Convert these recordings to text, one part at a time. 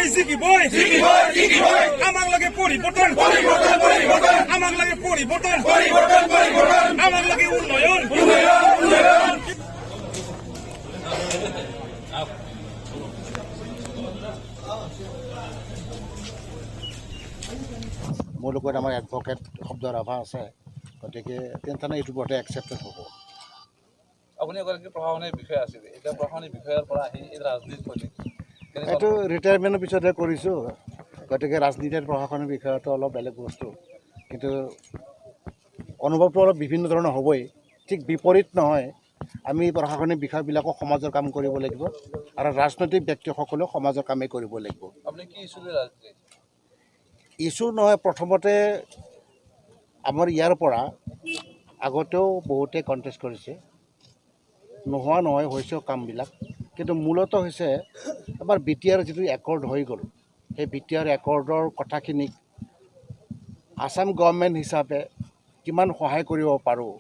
Ziggy boy. Amang lagi poribotan. Amang lagi poribotan. Amang lagi unoyon. মোৰ লগত আমাৰ advocate শব্দৰ অভাৱ আছে গতিকে তেন্তে এইটো বৰ্তে একচেপ্টেড হ'ব আপুনি এগৰাকী প্ৰশাসনিক বিষয়া আছিল এতিয়া প্ৰশাসনিক বিষয়াৰ পৰা আহি এই ৰাজনীতি কৰি এইটো ৰিটায়াৰমেণ্টৰ পিছতহে কৰিছোঁ গতিকে ৰাজনীতিৰ প্ৰশাসনিক বিষয়টো অলপ বেলেগ বস্তু কিন্তু অনুভৱটো অলপ বিভিন্ন ধৰণৰ হ'বই ঠিক বিপৰীত নহয় আমি প্ৰশাসনিক বিষয়বিলাকক সমাজৰ কাম কৰিব লাগিব আৰু ৰাজনৈতিক ব্যক্তিসকলেও সমাজৰ কামেই কৰিব লাগিব আপুনি কি ইছ্যু লৈ ৰাজনীতি ইছ্যু নহয় প্ৰথমতে আমাৰ ইয়াৰ পৰা আগতেও বহুতে কণ্টেষ্ট কৰিছে নোহোৱা নহয় হৈছেও কামবিলাক কিন্তু মূলত হৈছে আমাৰ BTR যিটো একৰ্ড হৈ গ'ল সেই BTR একৰ্ডৰ কথাখিনিক আসাম গভৰ্ণমেণ্ট হিচাপে কিমান সহায় কৰিব পাৰোঁ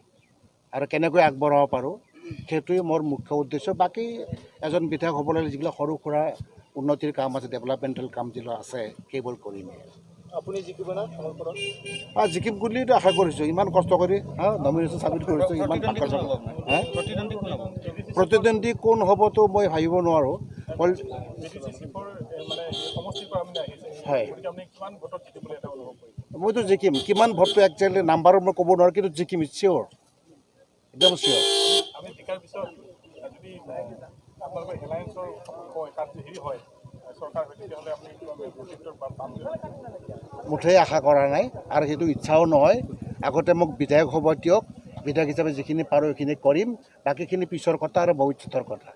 আৰু কেনেকৈ আগবঢ়াব পাৰোঁ সেইটোৱে মোৰ মুখ্য উদ্দেশ্য বাকী এজন বিধায়ক হ'বলৈ যিবিলাক সৰু সুৰা উন্নতিৰ কাম আছে ডেভেলপমেণ্টেল কাম যিবিলাক আছে সেইবোৰ কৰিম আপুনি জিকিব না জিকিম বুলিতো আশা কৰিছোঁ ইমান কষ্ট কৰি নমিনেশ্যন ছাবমিট কৰিছোঁ ইমান প্ৰতিদ্বন্দ্বী কোন হ'বতো মই ভাবিব নোৱাৰোঁ হয় মইতো জিকিম কিমান ভোটটো একজেক্টলি নাম্বাৰত মই ক'ব নোৱাৰোঁ কিন্তু জিকিম চিয়'ৰ একদম চিয়'ৰ মুঠেই আশা কৰা নাই আৰু সেইটো ইচ্ছাও নহয় আগতে মোক বিধায়ক হ'ব দিয়ক বিধায়ক হিচাপে যিখিনি পাৰোঁ সেইখিনি কৰিম বাকীখিনি পিছৰ কথা আৰু ভৱিষ্যতৰ কথা